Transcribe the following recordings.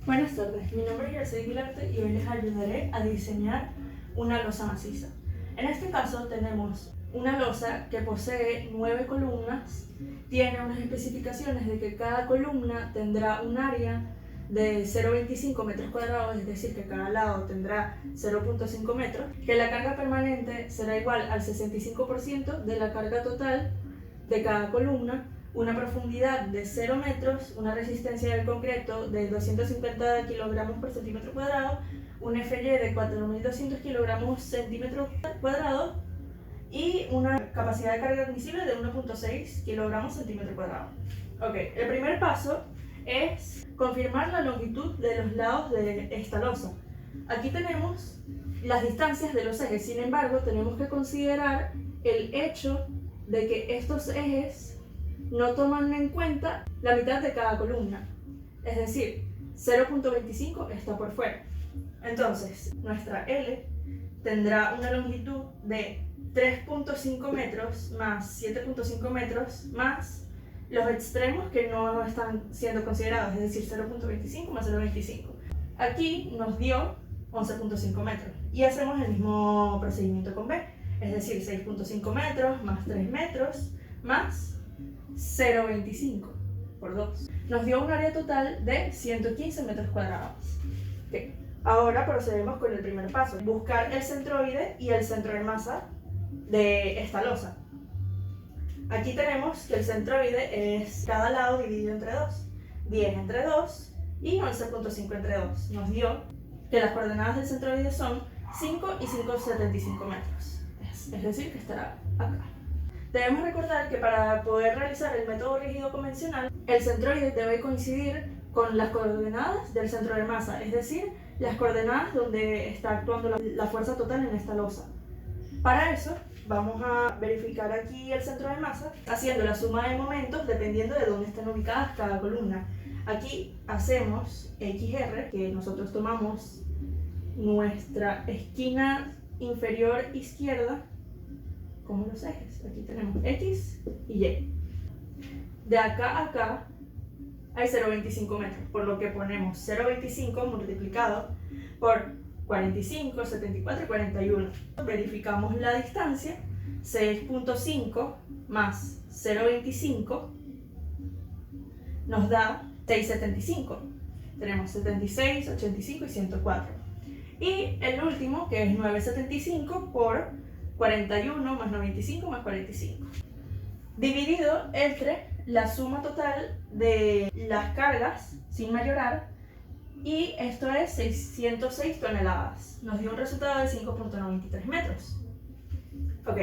Buenas tardes, mi nombre es Yersey Vilarte y hoy les ayudaré a diseñar una losa maciza. En este caso tenemos una losa que posee 9 columnas, tiene unas especificaciones de que cada columna tendrá un área de 0,25 metros cuadrados, es decir, que cada lado tendrá 0,5 metros, que la carga permanente será igual al 65% de la carga total de cada columna, una profundidad de 0 metros, una resistencia del concreto de 250 kilogramos por centímetro cuadrado, un FY de 4.200 kilogramos centímetro cuadrado y una capacidad de carga admisible de 1,6 kilogramos centímetro cuadrado. Ok, el primer paso es confirmar la longitud de los lados de esta losa. Aquí tenemos las distancias de los ejes, sin embargo tenemos que considerar el hecho de que estos ejes no toman en cuenta la mitad de cada columna, es decir, 0,25 está por fuera. Entonces, nuestra L tendrá una longitud de 3,5 metros más 7,5 metros más los extremos que no están siendo considerados, es decir, 0,25 más 0,25. Aquí nos dio 11,5 metros y hacemos el mismo procedimiento con B, es decir, 6,5 metros más 3 metros más 0,25 por 2. Nos dio un área total de 115 metros cuadrados. Okay. Ahora procedemos con el primer paso, buscar el centroide y el centro de masa de esta losa. Aquí tenemos que el centroide es cada lado dividido entre 2, 10 entre 2 y 11,5 entre 2. Nos dio que las coordenadas del centroide son 5 y 5,75 metros, es decir, que estará acá. Debemos recordar que para poder realizar el método rígido convencional, el centroide debe coincidir con las coordenadas del centro de masa, es decir, las coordenadas donde está actuando la fuerza total en esta losa. Para eso, vamos a verificar aquí el centro de masa haciendo la suma de momentos dependiendo de dónde estén ubicadas cada columna. Aquí hacemos XR, que nosotros tomamos nuestra esquina inferior izquierda como los ejes. Aquí tenemos X y Y. De acá a acá hay 0,25 metros, por lo que ponemos 0,25 multiplicado por 45, 74 y 41. Verificamos la distancia, 6,5 más 0,25 nos da 6,75. Tenemos 76, 85 y 104. Y el último, que es 9,75 por 41 más 95 más 45. Dividido entre la suma total de las cargas sin mayorar, y esto es 606 toneladas. Nos dio un resultado de 5,93 metros. Ok,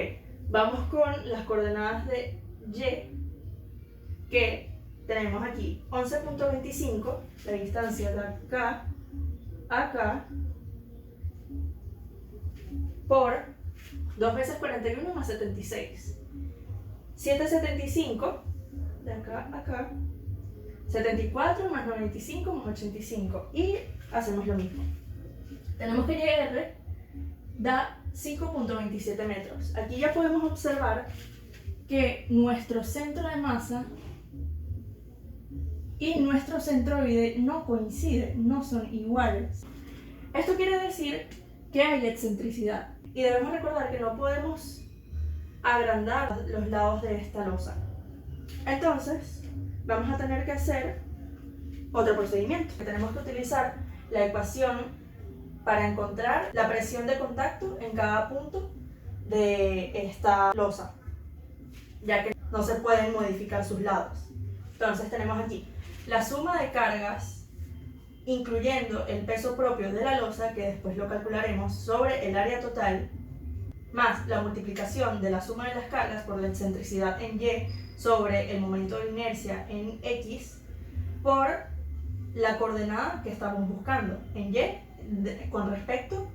vamos con las coordenadas de Y, que tenemos aquí 11,25, la distancia de acá a acá, por 2 veces 41 más 76. 7,75 de acá a acá, 74 más 95 más 85 y hacemos lo mismo. Tenemos que YR da 5,27 metros. Aquí ya podemos observar que nuestro centro de masa y nuestro centroide no coinciden, no son iguales. Esto quiere decir que hay excentricidad y debemos recordar que no podemos agrandar los lados de esta losa. Entonces, vamos a tener que hacer otro procedimiento. Tenemos que utilizar la ecuación para encontrar la presión de contacto en cada punto de esta losa, ya que no se pueden modificar sus lados. Entonces tenemos aquí la suma de cargas, incluyendo el peso propio de la losa, que después lo calcularemos, sobre el área total, más la multiplicación de la suma de las cargas por la excentricidad en Y sobre el momento de inercia en X por la coordenada que estamos buscando en Y con respecto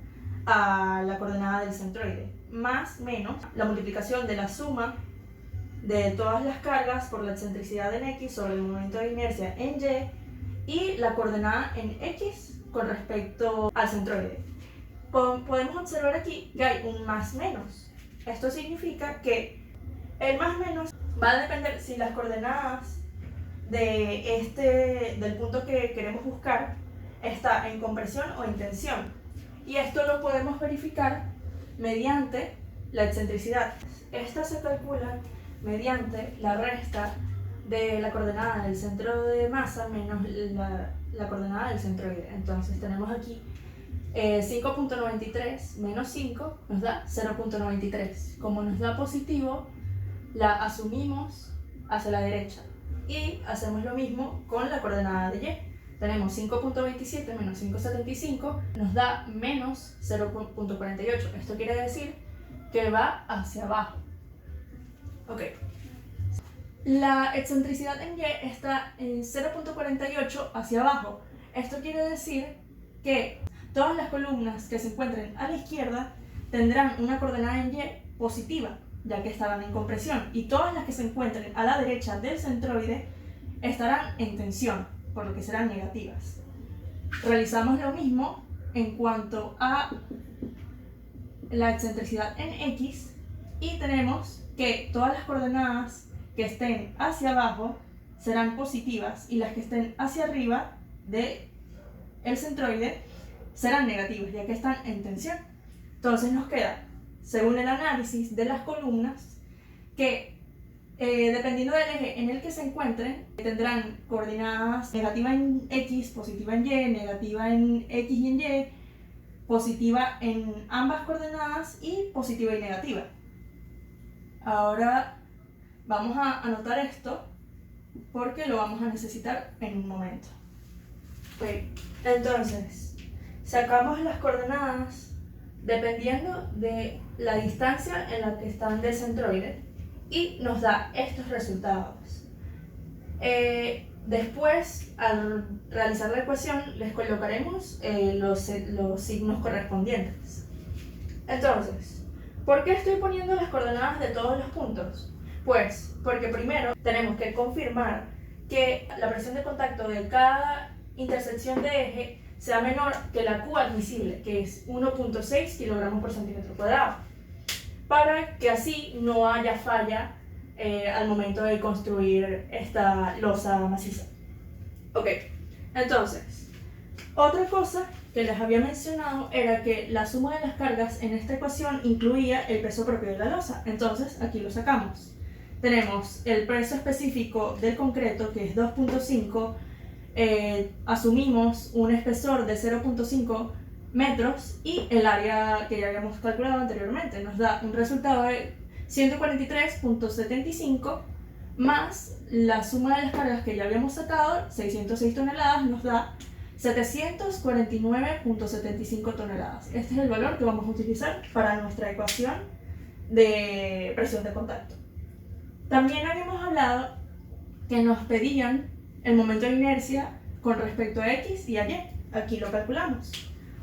a la coordenada del centroide, más menos la multiplicación de la suma de todas las cargas por la excentricidad en X sobre el momento de inercia en Y la coordenada en X con respecto al centroide. Podemos observar aquí que hay un más menos. Esto significa que el más menos va a depender si las coordenadas del punto que queremos buscar está en compresión o en tensión. Y esto lo podemos verificar mediante la excentricidad. Esta se calcula mediante la resta de la coordenada del centro de masa menos la coordenada del centroide. Entonces tenemos aquí 5.93 menos 5 nos da 0.93. Como nos da positivo, la asumimos hacia la derecha. Y hacemos lo mismo con la coordenada de y. Tenemos 5.27 menos 5.75 nos da menos 0.48. Esto quiere decir que va hacia abajo. Ok. La excentricidad en y está en 0.48 hacia abajo. Esto quiere decir que todas las columnas que se encuentren a la izquierda tendrán una coordenada en y positiva, ya que estarán en compresión, y todas las que se encuentren a la derecha del centroide estarán en tensión, por lo que serán negativas. Realizamos lo mismo en cuanto a la excentricidad en x y tenemos que todas las coordenadas que estén hacia abajo serán positivas y las que estén hacia arriba del centroide serán negativas, ya que están en tensión. Entonces nos queda, según el análisis de las columnas, que dependiendo del eje en el que se encuentren, tendrán coordenadas negativa en x, positiva en y, negativa en x y en y, positiva en ambas coordenadas y positiva y negativa. Ahora vamos a anotar esto porque lo vamos a necesitar en un momento. Okay. Entonces, sacamos las coordenadas dependiendo de la distancia en la que están del centroide y nos da estos resultados. Después, al realizar la ecuación, les colocaremos los signos correspondientes. Entonces, ¿por qué estoy poniendo las coordenadas de todos los puntos? Pues porque primero tenemos que confirmar que la presión de contacto de cada intersección de eje sea menor que la Q admisible, que es 1.6 kilogramos por centímetro cuadrado, para que así no haya falla al momento de construir esta losa maciza. Ok, entonces, otra cosa que les había mencionado era que la suma de las cargas en esta ecuación incluía el peso propio de la losa. Entonces, aquí lo sacamos. Tenemos el peso específico del concreto, que es 2.5, asumimos un espesor de 0.5 metros y el área que ya habíamos calculado anteriormente nos da un resultado de 143.75 más la suma de las cargas que ya habíamos sacado, 606 toneladas, nos da 749.75 toneladas. Este es el valor que vamos a utilizar para nuestra ecuación de presión de contacto. También habíamos hablado que nos pedían el momento de inercia con respecto a x y a y. Aquí lo calculamos.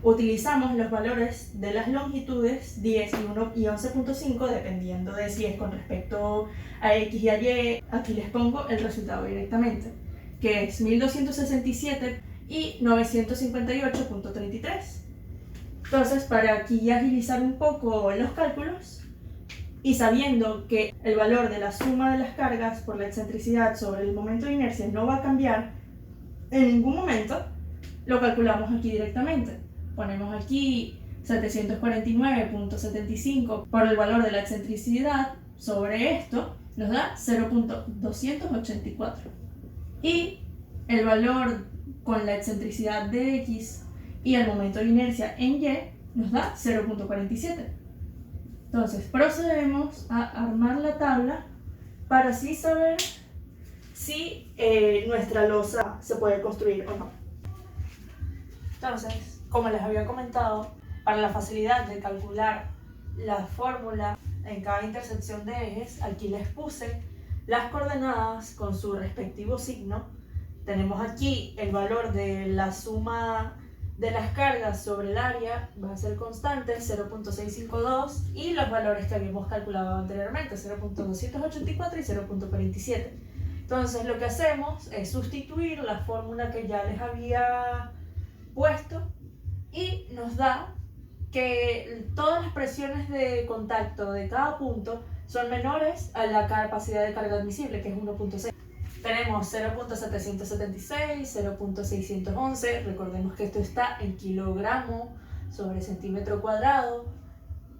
Utilizamos los valores de las longitudes 10 y 11.5 dependiendo de si es con respecto a x y a y. Aquí les pongo el resultado directamente, que es 1267 y 958.33. Entonces, para aquí agilizar un poco los cálculos y sabiendo que el valor de la suma de las cargas por la excentricidad sobre el momento de inercia no va a cambiar en ningún momento, lo calculamos aquí directamente. Ponemos aquí 749.75 por el valor de la excentricidad sobre esto, nos da 0.284. Y el valor con la excentricidad de x y el momento de inercia en y nos da 0.47. Entonces procedemos a armar la tabla para así saber si nuestra losa se puede construir o no. Entonces, como les había comentado, para la facilidad de calcular la fórmula en cada intersección de ejes, aquí les puse las coordenadas con su respectivo signo. Tenemos aquí el valor de la suma de las cargas sobre el área, va a ser constante, 0.652, y los valores que habíamos calculado anteriormente, 0.284 y 0.47. Entonces lo que hacemos es sustituir la fórmula que ya les había puesto y nos da que todas las presiones de contacto de cada punto son menores a la capacidad de carga admisible, que es 1.6. tenemos 0.776, 0.611, recordemos que esto está en kilogramo sobre centímetro cuadrado.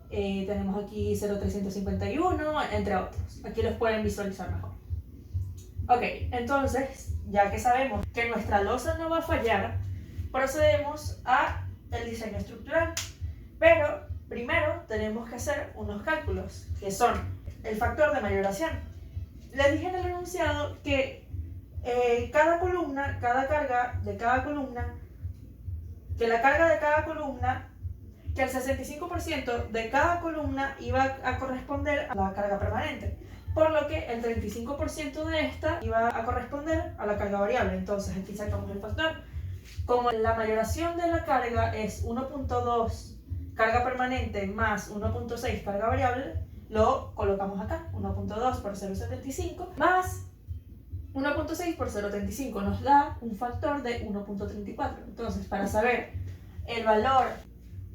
Tenemos aquí 0.351, entre otros. Aquí los pueden visualizar mejor. Ok, entonces, ya que sabemos que nuestra losa no va a fallar, procedemos a el diseño estructural. Pero primero tenemos que hacer unos cálculos, que son el factor de mayoración. Les dije en el enunciado que cada columna, cada carga de cada columna, que la carga de cada columna, que el 65% de cada columna iba a corresponder a la carga permanente, por lo que el 35% de esta iba a corresponder a la carga variable. Entonces aquí sacamos el factor. Como la mayoración de la carga es 1.2 carga permanente más 1.6 carga variable, lo colocamos acá, 1.2 por 0.75 más 1.6 por 0.35 nos da un factor de 1.34. Entonces, para saber el valor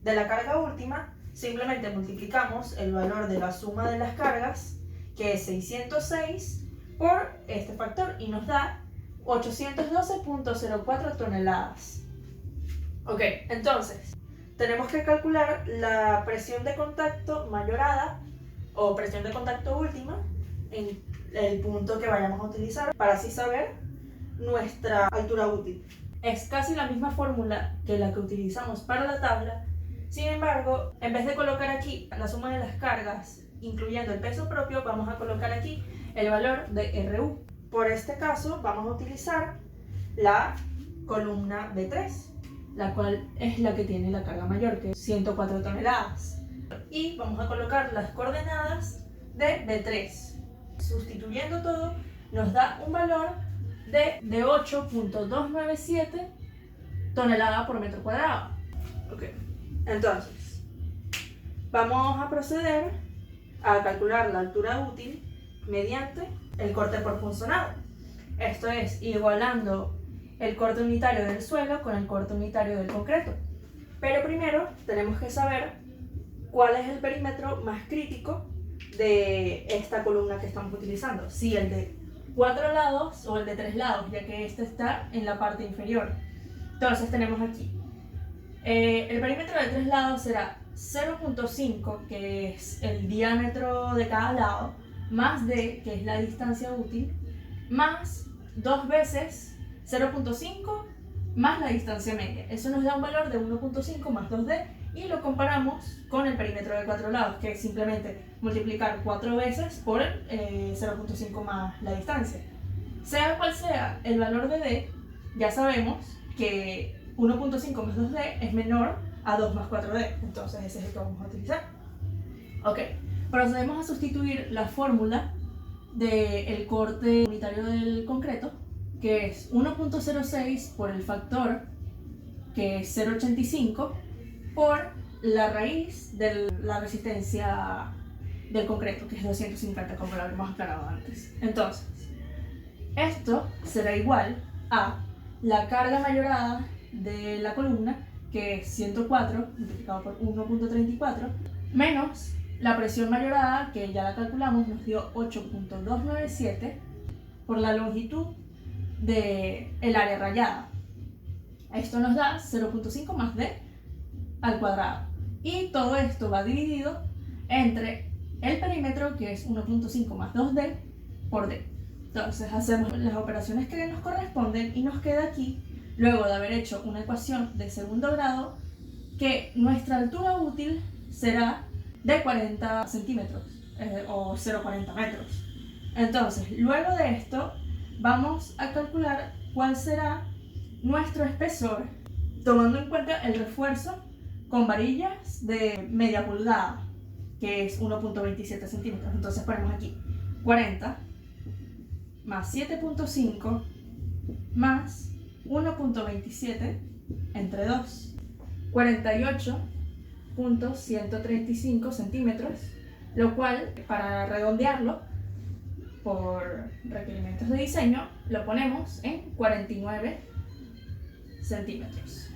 de la carga última, simplemente multiplicamos el valor de la suma de las cargas, que es 606, por este factor y nos da 812.04 toneladas. Ok, entonces tenemos que calcular la presión de contacto mayorada o presión de contacto última en el punto que vayamos a utilizar para así saber nuestra altura útil. Es casi la misma fórmula que la que utilizamos para la tabla. Sin embargo, en vez de colocar aquí la suma de las cargas incluyendo el peso propio, vamos a colocar aquí el valor de RU. Por este caso vamos a utilizar la columna B3, la cual es la que tiene la carga mayor, que es 104 toneladas. Y vamos a colocar las coordenadas de B3. Sustituyendo todo, nos da un valor de 8.297 toneladas por metro cuadrado. Ok, entonces vamos a proceder a calcular la altura útil mediante el corte por punzonado. Esto es igualando el corte unitario del suelo con el corte unitario del concreto. Pero primero tenemos que saber cuál es el perímetro más crítico de esta columna que estamos utilizando. Si el de 4 lados o el de 3 lados, ya que este está en la parte inferior. Entonces tenemos aquí el perímetro de 3 lados será 0.5, que es el diámetro de cada lado, más d, que es la distancia útil, más 2 veces 0.5 más la distancia media. Eso nos da un valor de 1.5 más 2d y lo comparamos con el perímetro de 4 lados, que es simplemente multiplicar 4 veces por 0.5 más la distancia. Sea cual sea el valor de d, ya sabemos que 1.5 más 2d es menor a 2 más 4d, entonces ese es el que vamos a utilizar. Ok, procedemos a sustituir la fórmula del corte unitario del concreto, que es 1.06 por el factor, que es 0.85, por la raíz de la resistencia del concreto, que es 250, como lo habíamos aclarado antes. Entonces, esto será igual a la carga mayorada de la columna, que es 104 multiplicado por 1.34, menos la presión mayorada, que ya la calculamos, nos dio 8.297 por la longitud del área rayada. Esto nos da 0.5 más d al cuadrado. Y todo esto va dividido entre el perímetro, que es 1.5 más 2d por d. Entonces hacemos las operaciones que nos corresponden y nos queda aquí, luego de haber hecho una ecuación de segundo grado, que nuestra altura útil será de 40 centímetros o 0,40 metros. Entonces, luego de esto, vamos a calcular cuál será nuestro espesor, tomando en cuenta el refuerzo con varillas de media pulgada, que es 1.27 centímetros. Entonces ponemos aquí 40 más 7.5 más 1.27 entre 2, 48.135 centímetros, lo cual, para redondearlo por requerimientos de diseño, lo ponemos en 49 centímetros.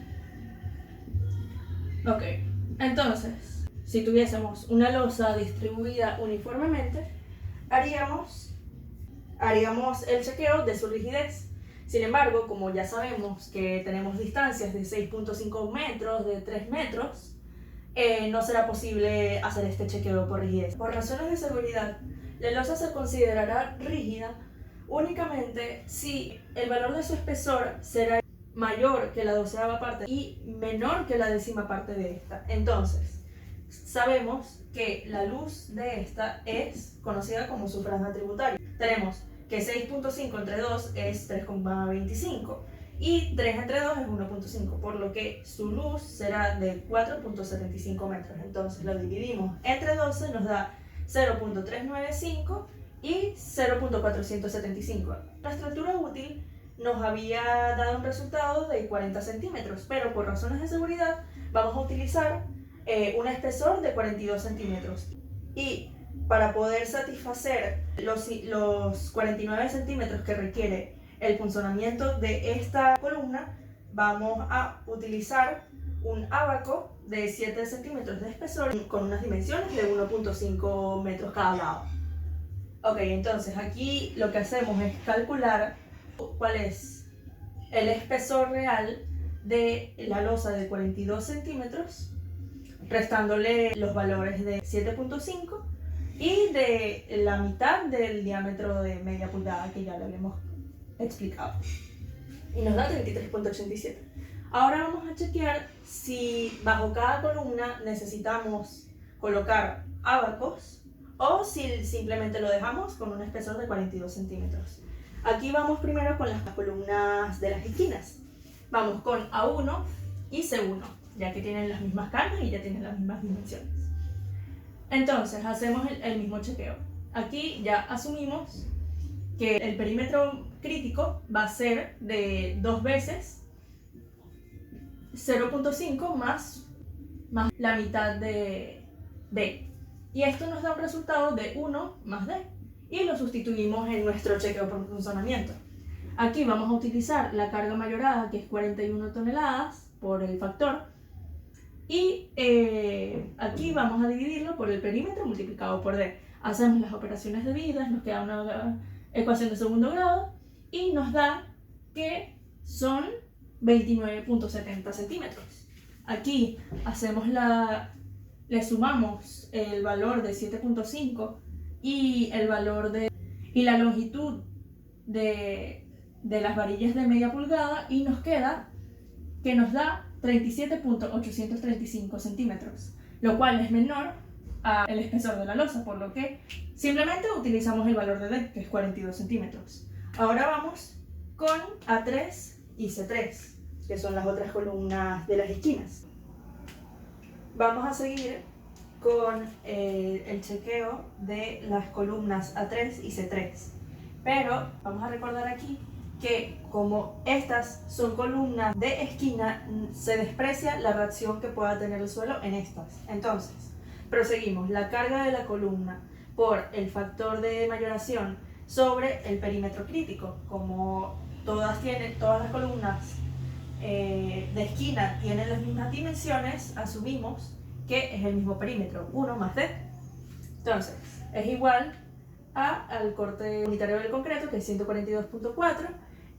Ok, entonces, si tuviésemos una losa distribuida uniformemente, haríamos haríamos el chequeo de su rigidez. Sin embargo, como ya sabemos que tenemos distancias de 6.5 metros, de 3 metros, no será posible hacer este chequeo por rigidez. Por razones de seguridad, la losa se considerará rígida únicamente si el valor de su espesor será mayor que la 12ª parte y menor que la 10ª parte de esta. Entonces, sabemos que la luz de esta es conocida como su franja tributaria. Tenemos que 6.5 entre 2 es 3,25 y 3 entre 2 es 1.5, por lo que su luz será de 4.75 metros. Entonces lo dividimos entre 12, nos da 0.395 y 0.475. Nuestra altura útil nos había dado un resultado de 40 centímetros, pero por razones de seguridad vamos a utilizar un espesor de 42 centímetros. Y para poder satisfacer los 49 centímetros que requiere el funcionamiento de esta columna, vamos a utilizar un ábaco de 7 centímetros de espesor con unas dimensiones de 1.5 metros cada lado. Ok, entonces aquí lo que hacemos es calcular cuál es el espesor real de la losa de 42 centímetros, restándole los valores de 7.5 y de la mitad del diámetro de media pulgada que ya lo habíamos explicado. Y nos da 33.87. Ahora vamos a chequear si bajo cada columna necesitamos colocar ábacos o si simplemente lo dejamos con un espesor de 42 centímetros. Aquí vamos primero con las columnas de las esquinas. Vamos con A1 y C1, ya que tienen las mismas cargas y ya tienen las mismas dimensiones. Entonces hacemos el mismo chequeo. Aquí ya asumimos que el perímetro crítico va a ser de 2 veces 0.5 más la mitad de D. Y esto nos da un resultado de 1 más D. Y lo sustituimos en nuestro chequeo por funcionamiento. Aquí vamos a utilizar la carga mayorada, que es 41 toneladas por el factor. Y aquí vamos a dividirlo por el perímetro multiplicado por D. Hacemos las operaciones debidas, nos queda una ecuación de segundo grado y nos da que son 29.70 centímetros. Aquí hacemos le sumamos el valor de 7.5 y el valor y la longitud de las varillas de media pulgada y nos queda que nos da 37.835 centímetros, lo cual es menor al espesor de la losa, por lo que simplemente utilizamos el valor de D, que es 42 centímetros. Ahora vamos con A3 y C3, que son las otras columnas de las esquinas. Vamos a seguir con el chequeo de las columnas A3 y C3, pero vamos a recordar aquí que como estas son columnas de esquina, se desprecia la reacción que pueda tener el suelo en estas. Entonces, proseguimos. La carga de la columna por el factor de mayoración sobre el perímetro crítico. Como todas las columnas de esquina tienen las mismas dimensiones, asumimos que es el mismo perímetro, 1 más D. Entonces, es igual al corte unitario del concreto, que es 142.4,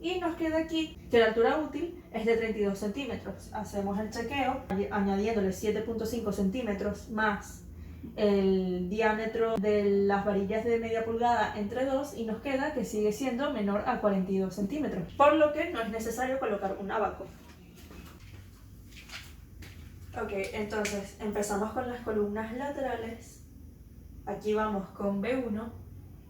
y nos queda aquí que la altura útil es de 32 centímetros. Hacemos el chequeo añadiéndole 7.5 centímetros más el diámetro de las varillas de media pulgada entre 2 y nos queda que sigue siendo menor a 42 centímetros, por lo que no es necesario colocar un ábaco. Ok, entonces empezamos con las columnas laterales. Aquí vamos con B1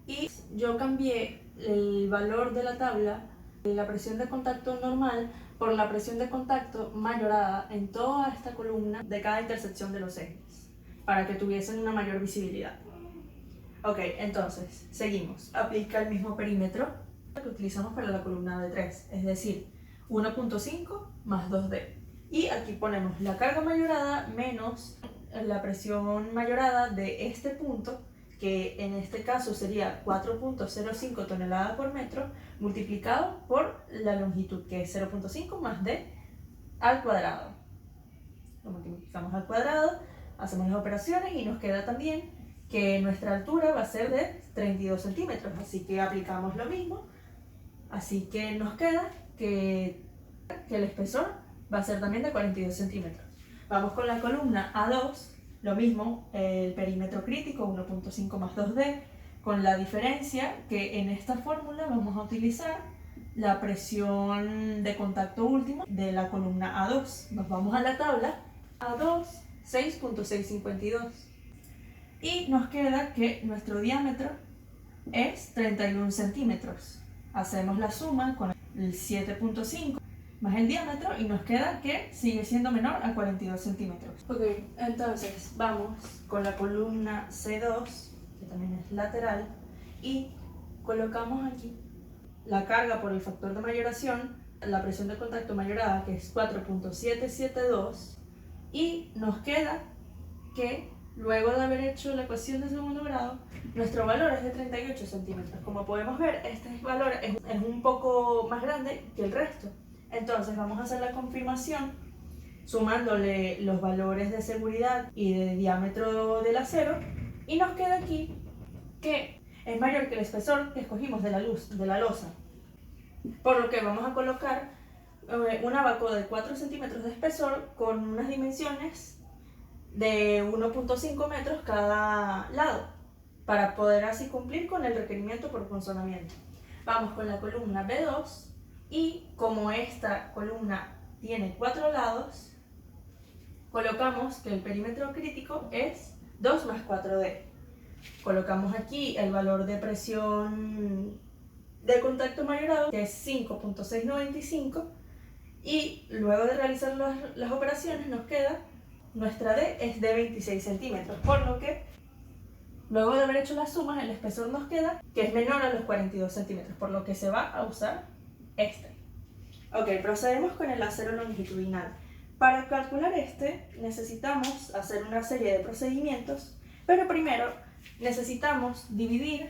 y yo cambié el valor de la tabla de la presión de contacto normal por la presión de contacto mayorada en toda esta columna de cada intersección de los ejes, para que tuviesen una mayor visibilidad. Ok, entonces, seguimos. Aplica el mismo perímetro que utilizamos para la columna de 3, es decir, 1.5 más 2D. Y aquí ponemos la carga mayorada menos la presión mayorada de este punto, que en este caso sería 4.05 toneladas por metro, multiplicado por la longitud, que es 0.5 más D al cuadrado. Lo multiplicamos al cuadrado, hacemos las operaciones y nos queda también que nuestra altura va a ser de 32 centímetros, así que aplicamos lo mismo, así que nos queda que el espesor va a ser también de 42 centímetros. Vamos con la columna A2, lo mismo, el perímetro crítico 1.5 más 2D, con la diferencia que en esta fórmula vamos a utilizar la presión de contacto último de la columna A2. Nos vamos a la tabla, A2 6.652 y nos queda que nuestro diámetro es 31 centímetros. Hacemos la suma con el 7.5 más el diámetro y nos queda que sigue siendo menor a 42 centímetros. Ok, entonces vamos con la columna C2, que también es lateral, y colocamos aquí la carga por el factor de mayoración, la presión de contacto mayorada, que es 4.772, y nos queda que luego de haber hecho la ecuación de segundo grado, nuestro valor es de 38 centímetros. Como podemos ver, este valor es un poco más grande que el resto. Entonces vamos a hacer la confirmación sumándole los valores de seguridad y de diámetro del acero, y nos queda aquí que es mayor que el espesor que escogimos de la losa, por lo que vamos a colocar un abaco de 4 centímetros de espesor con unas dimensiones de 1.5 metros cada lado, para poder así cumplir con el requerimiento por punzonamiento. Vamos con la columna B2, y como esta columna tiene 4 lados, colocamos que el perímetro crítico es 2 más 4D. Colocamos aquí el valor de presión de contacto mayorado, que es 5.695, y luego de realizar las operaciones nos queda, nuestra D es de 26 centímetros, por lo que luego de haber hecho las sumas, el espesor nos queda que es menor a los 42 centímetros, por lo que se va a usar este. Ok, procedemos con el acero longitudinal. Para calcular este necesitamos hacer una serie de procedimientos, pero primero necesitamos dividir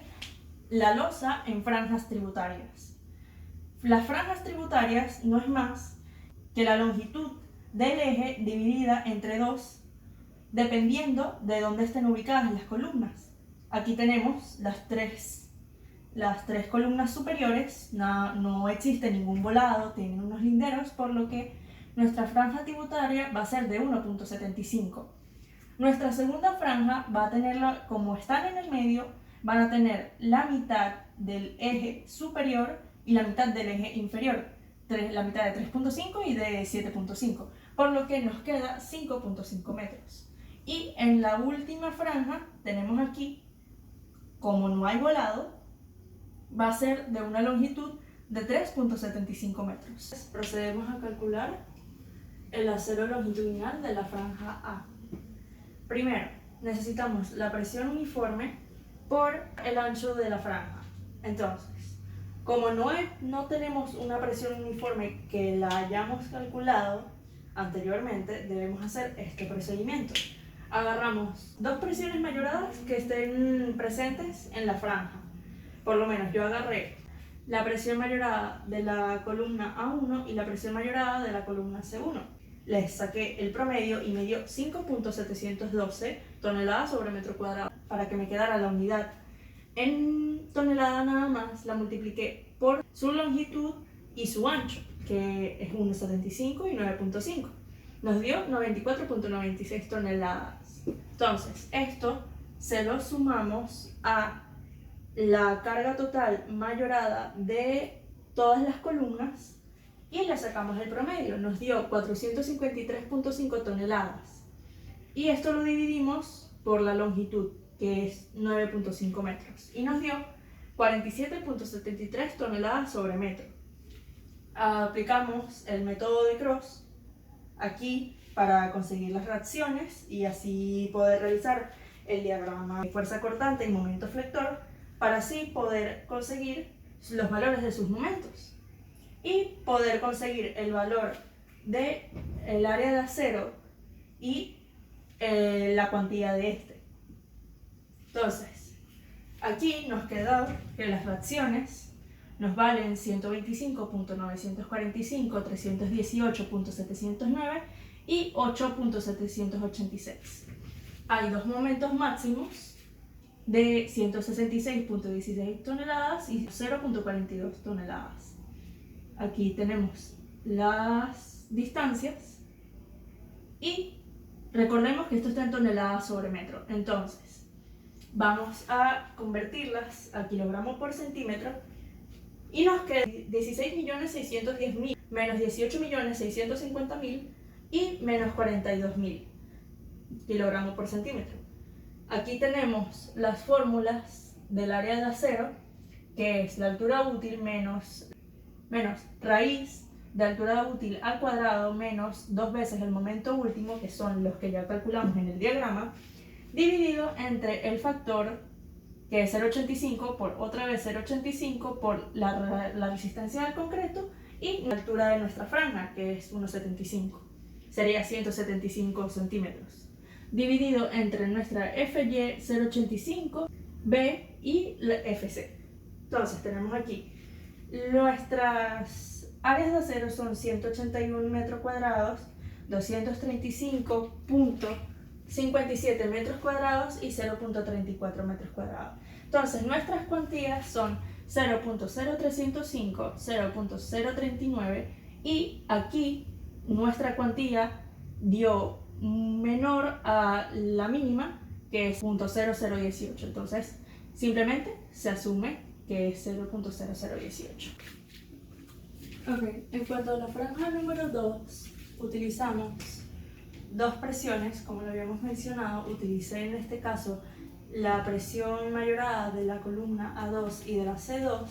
la losa en franjas tributarias. Las franjas tributarias no es más que la longitud del eje dividida entre 2, dependiendo de dónde estén ubicadas las columnas. Aquí tenemos las tres columnas superiores, no existe ningún volado, tienen unos linderos, por lo que nuestra franja tributaria va a ser de 1.75. Nuestra segunda franja va a tenerla, como están en el medio, van a tener la mitad del eje superior y la mitad del eje inferior, la mitad de 3.5 y de 7.5, por lo que nos queda 5.5 metros. Y en la última franja tenemos aquí, como no hay volado, va a ser de una longitud de 3.75 metros. Procedemos a calcular el acero longitudinal de la franja A. Primero, necesitamos la presión uniforme por el ancho de la franja. Entonces, como no tenemos una presión uniforme que la hayamos calculado anteriormente, debemos hacer este procedimiento. Agarramos dos presiones mayoradas que estén presentes en la franja. Por lo menos yo agarré la presión mayorada de la columna A1 y la presión mayorada de la columna C1. Les saqué el promedio y me dio 5.712 toneladas sobre metro cuadrado. Para que me quedara la unidad en tonelada nada más, la multipliqué por su longitud y su ancho, que es 1.75 y 9.5. Nos dio 94.96 toneladas. Entonces, esto se lo sumamos a la carga total mayorada de todas las columnas y le sacamos el promedio. Nos dio 453.5 toneladas. Y esto lo dividimos por la longitud, que es 9.5 metros. Y nos dio 47.73 toneladas sobre metro. Aplicamos el método de Cross aquí para conseguir las reacciones y así poder realizar el diagrama de fuerza cortante y momento flector, para así poder conseguir los valores de sus momentos y poder conseguir el valor del área de acero y la cuantía de este. Entonces, aquí nos quedó que las reacciones nos valen 125.945, 318.709 y 8.786. Hay dos momentos máximos de 166.16 toneladas y 0.42 toneladas. Aquí tenemos las distancias y recordemos que esto está en toneladas sobre metro. Entonces, vamos a convertirlas a kilogramos por centímetro y nos queda 16.610.000 menos 18.650.000 y menos 42.000 kilogramos por centímetro. Aquí tenemos las fórmulas del área de acero, que es la altura útil menos raíz de altura útil al cuadrado menos 2 veces el momento último, que son los que ya calculamos en el diagrama, dividido entre el factor, que es 0,85 por otra vez 0,85 por la resistencia del concreto y la altura de nuestra franja, que es 1,75. Sería 175 centímetros. Dividido entre nuestra FY 0,85, B y la FC. Entonces tenemos aquí nuestras áreas de acero son 181 metros cuadrados, 235.57 metros cuadrados y 0.34 metros cuadrados. Entonces nuestras cuantías son 0.0305, 0.039 y aquí nuestra cuantía dio menor a la mínima, que es 0.0018. Entonces simplemente se asume que es 0.0018. Ok, en cuanto a la franja número 2, utilizamos dos presiones, como lo habíamos mencionado. Utilicé en este caso la presión mayorada de la columna A2 y de la C2.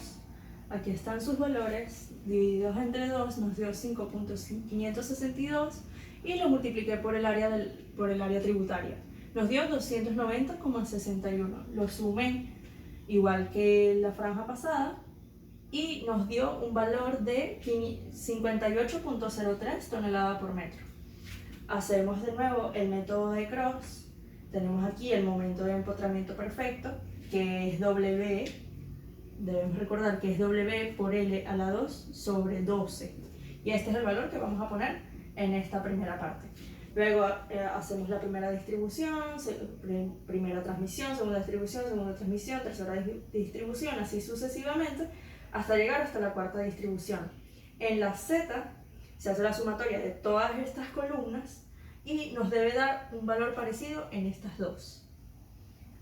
Aquí están sus valores, divididos entre 2 nos dio 5.562 y lo multipliqué por el área tributaria. Nos dio 290,61. Lo sumé igual que la franja pasada y nos dio un valor de 58.03 tonelada por metro. Hacemos de nuevo el método de Cross. Tenemos aquí el momento de empotramiento perfecto, que es W. Debemos recordar que es W por L a la 2 sobre 12. Y este es el valor que vamos a poner en esta primera parte. Luego hacemos la primera distribución, primera transmisión, segunda transmisión, tercera distribución, así sucesivamente, hasta llegar hasta la cuarta distribución. En la Z se hace la sumatoria de todas estas columnas y nos debe dar un valor parecido en estas dos.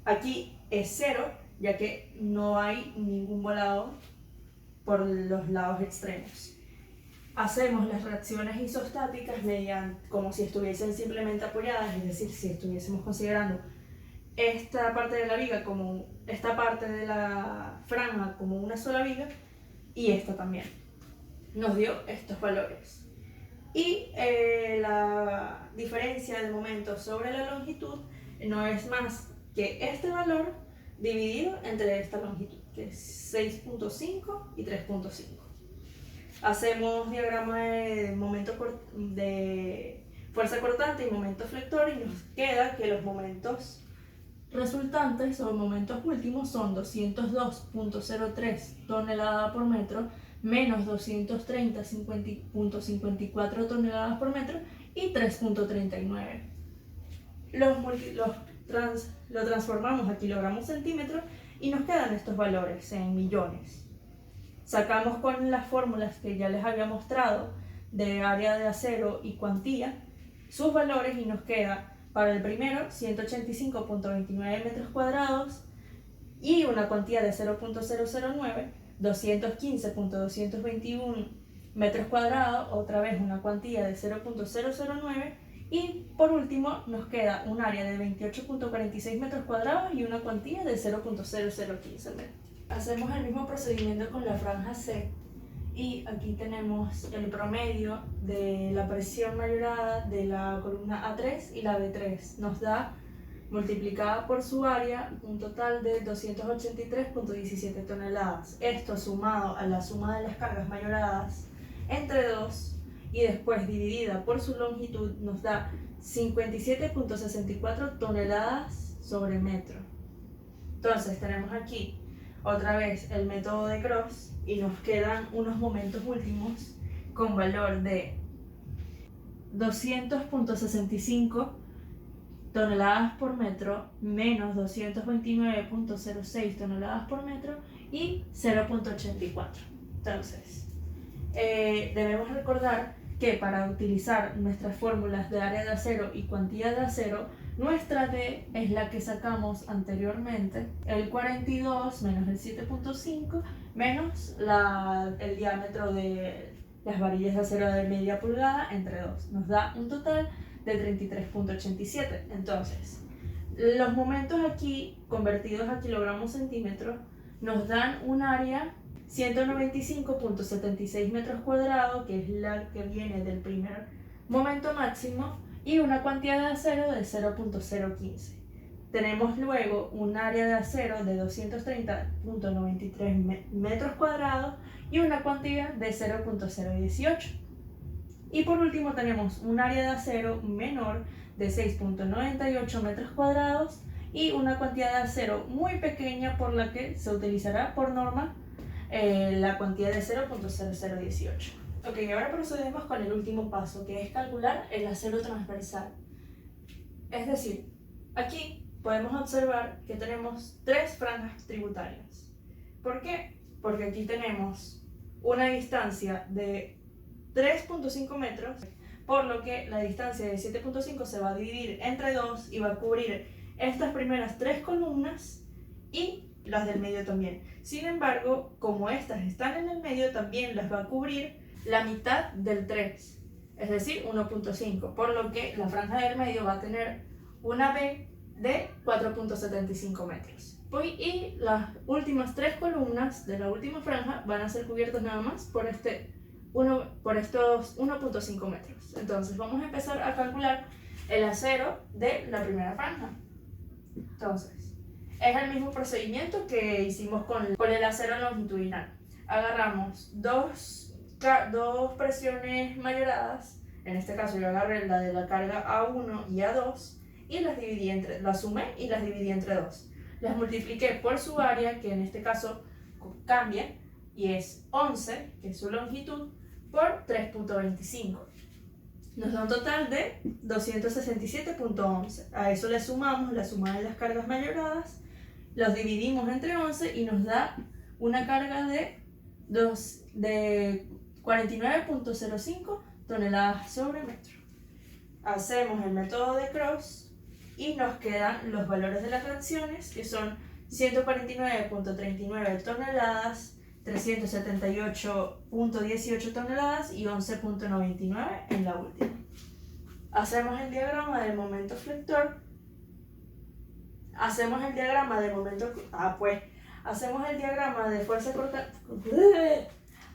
Aquí es 0, ya que no hay ningún volado por los lados extremos. Hacemos las reacciones isostáticas como si estuviesen simplemente apoyadas, es decir, si estuviésemos considerando esta parte de la viga como esta parte de la franja como una sola viga y esta también. Nos dio estos valores. Y la diferencia de momento sobre la longitud no es más que este valor dividido entre esta longitud, que es 6.5 y 3.5. Hacemos diagrama de de fuerza cortante y momento flector y nos queda que los momentos resultantes o momentos últimos son 202.03 toneladas por metro menos 230.54 toneladas por metro y 3.39. Lo transformamos a kilogramos centímetros y nos quedan estos valores en millones. Sacamos con las fórmulas que ya les había mostrado de área de acero y cuantía sus valores y nos queda para el primero 185.29 metros cuadrados y una cuantía de 0.009, 215.221 metros cuadrados, otra vez una cuantía de 0.009 y por último nos queda un área de 28.46 metros cuadrados y una cuantía de 0.0015 metros. Hacemos el mismo procedimiento con la franja C y aquí tenemos el promedio de la presión mayorada de la columna A3 y la B3. Nos da, multiplicada por su área, un total de 283.17 toneladas. Esto sumado a la suma de las cargas mayoradas entre 2 y después dividida por su longitud nos da 57.64 toneladas sobre metro. Entonces tenemos aquí otra vez el método de Cross y nos quedan unos momentos últimos con valor de 200.65 toneladas por metro, menos 229.06 toneladas por metro y 0.84. Entonces, debemos recordar que para utilizar nuestras fórmulas de área de acero y cuantía de acero, nuestra D es la que sacamos anteriormente, el 42 menos el 7.5 menos el diámetro de las varillas de acero de media pulgada entre 2. Nos da un total de 33.87. Entonces, los momentos aquí convertidos a kilogramos centímetros nos dan un área 195.76 metros cuadrados, que es la que viene del primer momento máximo, y una cuantía de acero de 0.015. Tenemos luego un área de acero de 230.93 metros cuadrados y una cuantía de 0.018. Y por último tenemos un área de acero menor de 6.98 metros cuadrados y una cuantía de acero muy pequeña por la que se utilizará por norma la cuantía de 0.0018. Ok, ahora procedemos con el último paso, que es calcular el acero transversal. Es decir, aquí podemos observar que tenemos tres franjas tributarias. ¿Por qué? Porque aquí tenemos una distancia de 3.5 metros, por lo que la distancia de 7.5 se va a dividir entre 2 y va a cubrir estas primeras tres columnas y las del medio también. Sin embargo, como estas están en el medio, también las va a cubrir la mitad del 3, es decir, 1.5, por lo que la franja del medio va a tener una B de 4.75 metros. Y las últimas tres columnas de la última franja van a ser cubiertas nada más por estos 1.5 metros. Entonces vamos a empezar a calcular el acero de la primera franja. Entonces, es el mismo procedimiento que hicimos con el acero longitudinal. Agarramos dos presiones mayoradas, en este caso yo agarré la de la carga A1 y A2 y las sumé y las dividí entre 2. Las multipliqué por su área, que en este caso cambia, y es 11, que es su longitud, por 3.25. Nos da un total de 267.11. A eso le sumamos la suma de las cargas mayoradas, los dividimos entre 11 y nos da una carga de 49.05 toneladas sobre metro. Hacemos el método de Cross y nos quedan los valores de las fracciones, que son 149.39 toneladas, 378.18 toneladas y 11.99 en la última. Hacemos el diagrama del momento flector. Hacemos el diagrama de fuerza cortante.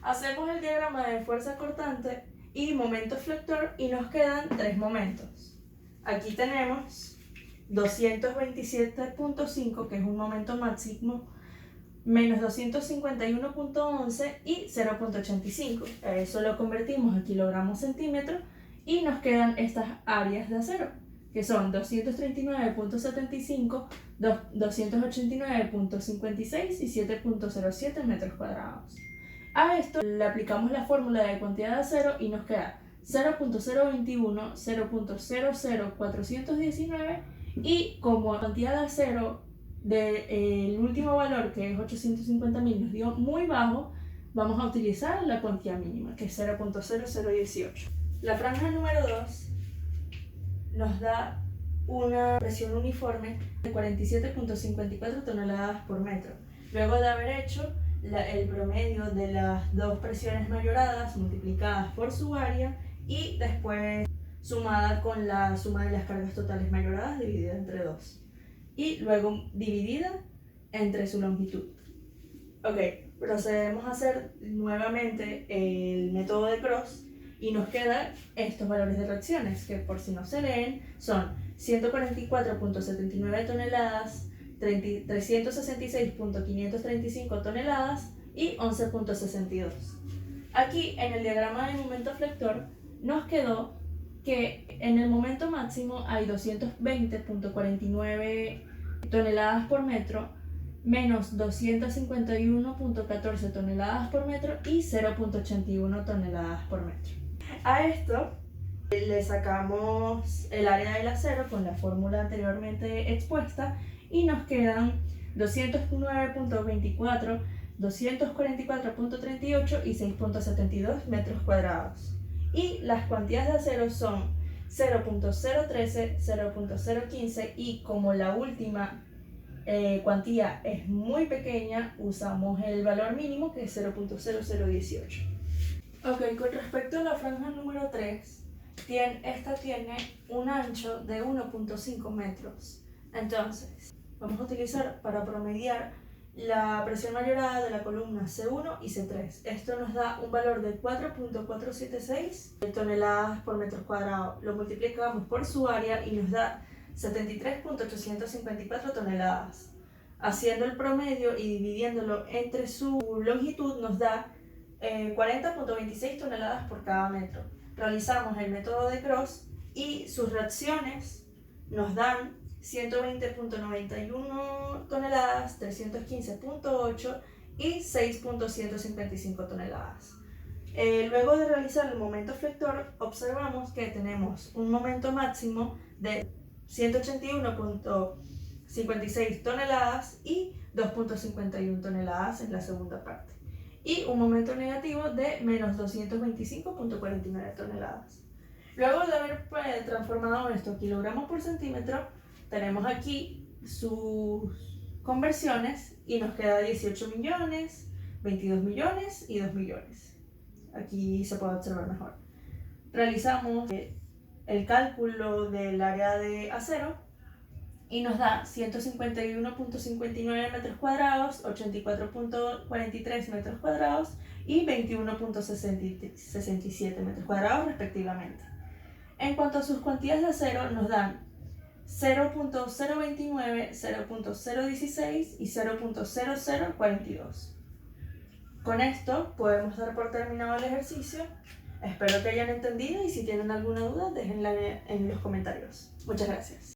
Hacemos el diagrama de fuerza cortante y momento flector y nos quedan tres momentos. Aquí tenemos 227.5, que es un momento máximo, menos 251.11 y 0.85. Eso lo convertimos a kilogramos centímetros y nos quedan estas áreas de acero, que son 239.75, 289.56 y 7.07 metros cuadrados. A esto le aplicamos la fórmula de cuantía de acero y nos queda 0.021, 0.00419 y como cuantía de acero del último valor, que es 850.000, nos dio muy bajo, vamos a utilizar la cuantía mínima, que es 0.0018. La franja número 2 nos da una presión uniforme de 47.54 toneladas por metro. Luego de haber hecho el promedio de las dos presiones mayoradas multiplicadas por su área y después sumada con la suma de las cargas totales mayoradas dividida entre 2 y luego dividida entre su longitud. Ok, procedemos a hacer nuevamente el método de Cross y nos quedan estos valores de reacciones, que por si no se leen son 144.79 toneladas, 366.535 toneladas y 11.62. Aquí en el diagrama de momento flector nos quedó que en el momento máximo hay 220.49 toneladas por metro, menos 251.14 toneladas por metro y 0.81 toneladas por metro. A esto Le sacamos el área del acero con la fórmula anteriormente expuesta y nos quedan 209.24, 244.38 y 6.72 metros cuadrados. Y las cuantías de acero son 0.013, 0.015 y como la última cuantía es muy pequeña, usamos el valor mínimo que es 0.0018. Ok, con respecto a la franja número 3, esta tiene un ancho de 1.5 metros. Entonces, vamos a utilizar para promediar la presión mayorada de la columna C1 y C3. Esto nos da un valor de 4.476 toneladas por metro cuadrado. Lo multiplicamos por su área y nos da 73.854 toneladas. Haciendo el promedio y dividiéndolo entre su longitud nos da 40.26 toneladas por cada metro. Realizamos el método de Cross y sus reacciones nos dan 120.91 toneladas, 315.8 y 6.155 toneladas. Luego de realizar el momento flector, observamos que tenemos un momento máximo de 181.56 toneladas y 2.51 toneladas en la segunda parte. Y un momento negativo de menos 225.49 toneladas. Luego de haber transformado esto a kilogramos por centímetro, tenemos aquí sus conversiones y nos queda 18 millones, 22 millones y 2 millones. Aquí se puede observar mejor. Realizamos el cálculo del área de acero y nos da 151.59 metros cuadrados, 84.43 metros cuadrados y 21.67 metros cuadrados respectivamente. En cuanto a sus cuantías de acero, nos dan 0.029, 0.016 y 0.0042. Con esto podemos dar por terminado el ejercicio. Espero que hayan entendido y si tienen alguna duda, déjenla en los comentarios. Muchas gracias.